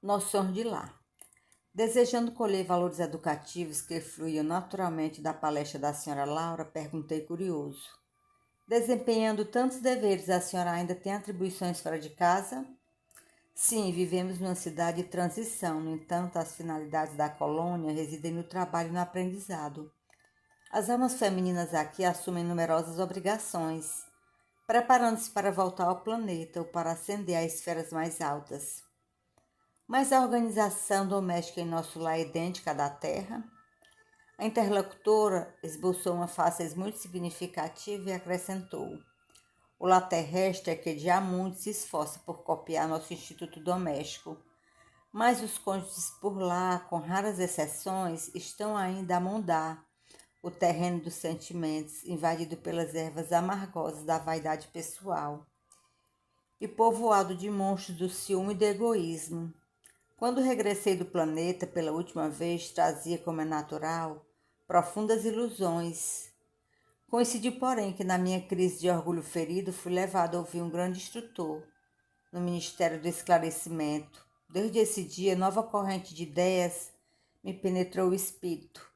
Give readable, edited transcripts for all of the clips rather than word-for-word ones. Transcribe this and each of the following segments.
Noções de lar. Desejando colher valores educativos que fluíam naturalmente da palestra da senhora Laura, perguntei curioso: desempenhando tantos deveres, a senhora ainda tem atribuições fora de casa? Sim, vivemos numa cidade de transição. No entanto, as finalidades da colônia residem no trabalho e no aprendizado. As almas femininas aqui assumem numerosas obrigações, preparando-se para voltar ao planeta ou para ascender às esferas mais altas. Mas a organização doméstica em nosso lar é idêntica à da Terra? A interlocutora esboçou uma face muito significativa e acrescentou: o lar terrestre é que de há muito se esforça por copiar nosso instituto doméstico, mas os cônjuges por lá, com raras exceções, estão ainda a mondar o terreno dos sentimentos, invadido pelas ervas amargosas da vaidade pessoal e povoado de monstros do ciúme e do egoísmo. Quando regressei do planeta pela última vez, trazia, como é natural, profundas ilusões. Coincidiu, porém, que na minha crise de orgulho ferido fui levado a ouvir um grande instrutor no Ministério do Esclarecimento. Desde esse dia, nova corrente de ideias me penetrou o espírito.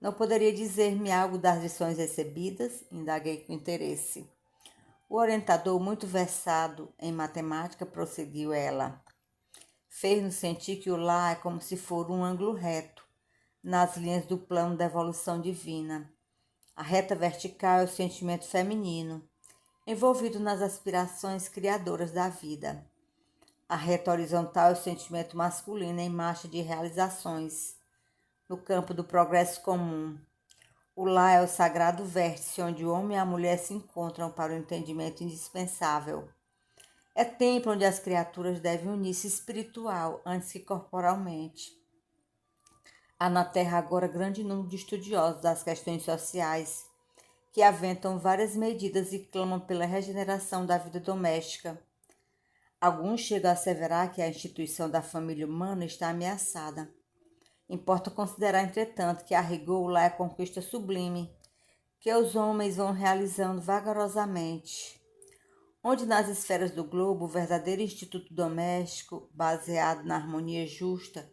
Não poderia dizer-me algo das lições recebidas? Indaguei com interesse. O orientador, muito versado em matemática, prosseguiu ela, fez-nos sentir que o lar é como se for um ângulo reto, nas linhas do plano da evolução divina. A reta vertical é o sentimento feminino, envolvido nas aspirações criadoras da vida. A reta horizontal é o sentimento masculino em marcha de realizações, no campo do progresso comum. O lar é o sagrado vértice onde o homem e a mulher se encontram para o entendimento indispensável. É templo onde as criaturas devem unir-se espiritual antes que corporalmente. Há na Terra agora grande número de estudiosos das questões sociais que aventam várias medidas e clamam pela regeneração da vida doméstica. Alguns chegam a asseverar que a instituição da família humana está ameaçada. Importa considerar, entretanto, que a rigor lá é a conquista sublime que os homens vão realizando vagarosamente, onde nas esferas do globo o verdadeiro instituto doméstico, baseado na harmonia justa,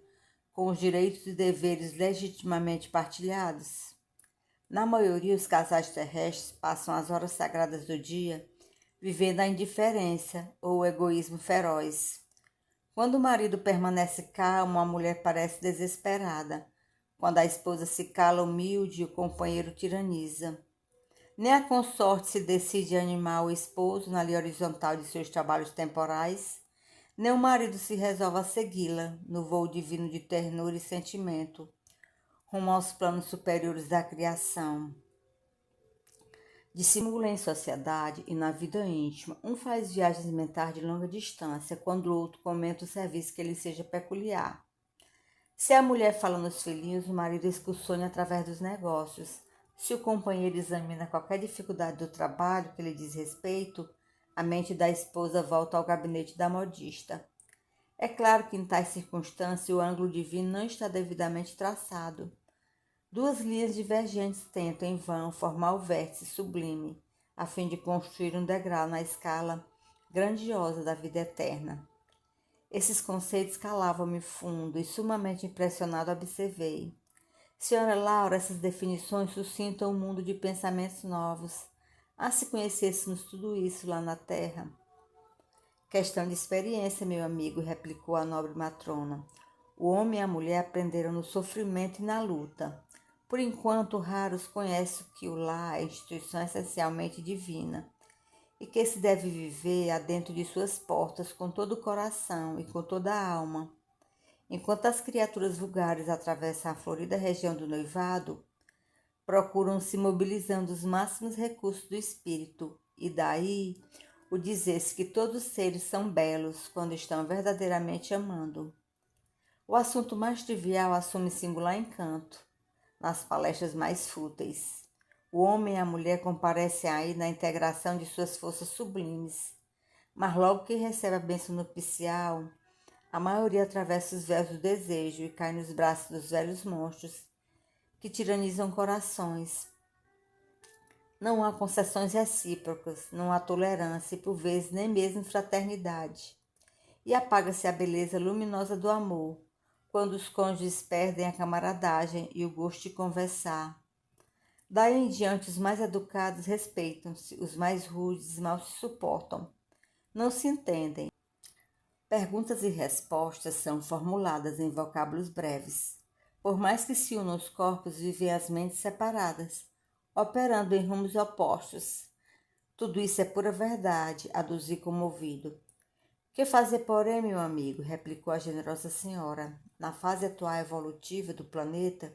com os direitos e deveres legitimamente partilhados. Na maioria, os casais terrestres passam as horas sagradas do dia vivendo a indiferença ou o egoísmo feroz. Quando o marido permanece calmo, a mulher parece desesperada. Quando a esposa se cala humilde, o companheiro tiraniza. Nem a consorte se decide animar o esposo na linha horizontal de seus trabalhos temporais, nem o marido se resolve a segui-la no voo divino de ternura e sentimento, rumo aos planos superiores da criação. Dissimula em sociedade e na vida íntima. Um faz viagens mentais de longa distância, quando o outro comenta o serviço que lhe seja peculiar. Se a mulher fala nos filhinhos, o marido excursiona através dos negócios. Se o companheiro examina qualquer dificuldade do trabalho que lhe diz respeito, a mente da esposa volta ao gabinete da modista. É claro que em tais circunstâncias o ângulo divino não está devidamente traçado. Duas linhas divergentes tentam em vão formar o vértice sublime, a fim de construir um degrau na escala grandiosa da vida eterna. Esses conceitos calavam-me fundo e sumamente impressionado observei. Senhora Laura, essas definições suscitam um mundo de pensamentos novos. Se conhecêssemos tudo isso lá na Terra. Questão de experiência, meu amigo, replicou a nobre matrona. O homem e a mulher aprenderam no sofrimento e na luta. Por enquanto, raros conhecem que o lar é instituição essencialmente divina e que se deve viver adentro de suas portas com todo o coração e com toda a alma. Enquanto as criaturas vulgares atravessam a florida região do noivado, procuram se mobilizando os máximos recursos do espírito, e daí o dizer-se que todos os seres são belos quando estão verdadeiramente amando. O assunto mais trivial assume singular encanto nas palestras mais fúteis. O homem e a mulher comparecem aí na integração de suas forças sublimes, mas logo que recebe a bênção nupcial, a maioria atravessa os véus do desejo e cai nos braços dos velhos monstros que tiranizam corações. Não há concessões recíprocas, não há tolerância e, por vezes, nem mesmo fraternidade. e apaga-se a beleza luminosa do amor, quando os cônjuges perdem a camaradagem e o gosto de conversar. Daí em diante, os mais educados respeitam-se, os mais rudes mal se suportam, não se entendem. Perguntas e respostas são formuladas em vocábulos breves. Por mais que se unam os corpos, vivem as mentes separadas, operando em rumos opostos. Tudo isso é pura verdade, aduzi comovido. Que fazer, porém, meu amigo? Replicou a generosa senhora. Na fase atual evolutiva do planeta,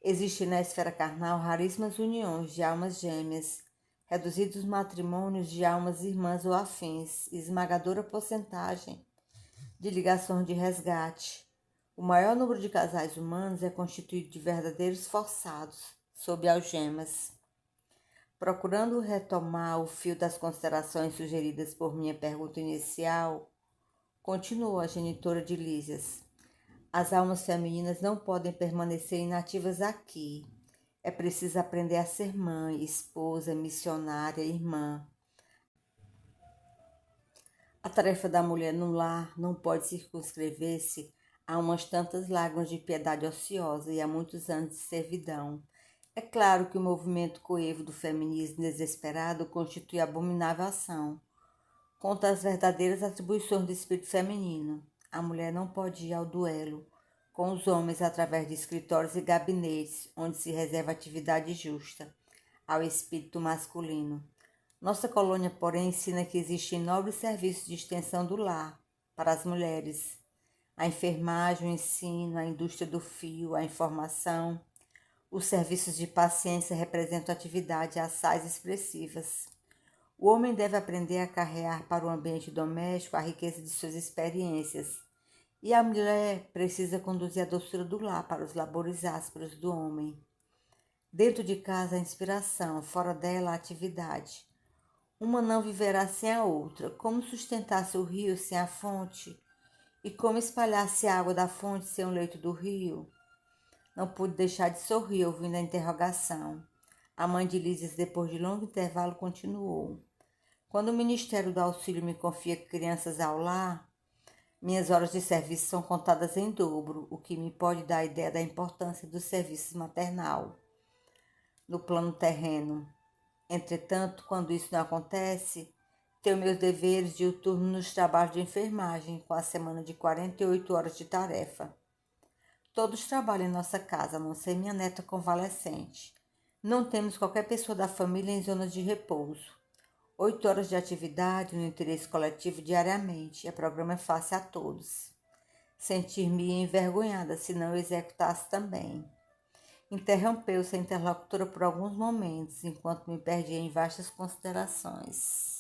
existem na esfera carnal raríssimas uniões de almas gêmeas, reduzidos matrimônios de almas irmãs ou afins, esmagadora porcentagem de ligações de resgate. O maior número de casais humanos é constituído de verdadeiros forçados, sob algemas. Procurando retomar o fio das considerações sugeridas por minha pergunta inicial, continuou a genitora de Lísias. As almas femininas não podem permanecer inativas aqui. É preciso aprender a ser mãe, esposa, missionária, irmã. A tarefa da mulher no lar não pode circunscrever-se a umas tantas lágrimas de piedade ociosa e a muitos anos de servidão. É claro que o movimento coevo do feminismo desesperado constitui abominável ação contra as verdadeiras atribuições do espírito feminino. A mulher não pode ir ao duelo com os homens através de escritórios e gabinetes, onde se reserva atividade justa ao espírito masculino. Nossa colônia, porém, ensina que existem nobres serviços de extensão do lar para as mulheres. A enfermagem, o ensino, a indústria do fio, a informação. Os serviços de paciência representam atividades assaz expressivas. O homem deve aprender a carregar para o ambiente doméstico a riqueza de suas experiências, e a mulher precisa conduzir a doçura do lar para os labores ásperos do homem. Dentro de casa, a inspiração, fora dela, a atividade. Uma não viverá sem a outra. Como sustentar-se o rio sem a fonte? E como espalhar-se a água da fonte sem o leito do rio? Não pude deixar de sorrir ouvindo a interrogação. A mãe de Lísias, depois de longo intervalo, continuou. Quando o Ministério do Auxílio me confia crianças ao lar, minhas horas de serviço são contadas em dobro, o que me pode dar a ideia da importância dos serviços maternal no plano terreno. Entretanto, quando isso não acontece, tenho meus deveres diuturnos nos trabalhos de enfermagem, com a semana de 48 horas de tarefa. Todos trabalham em nossa casa, a não ser minha neta convalescente. Não temos qualquer pessoa da família em zonas de repouso. 8 horas de atividade no interesse coletivo diariamente. O programa é fácil a todos. Sentir-me envergonhada se não executasse também. Interrompeu-se a interlocutora por alguns momentos, enquanto me perdia em vastas considerações.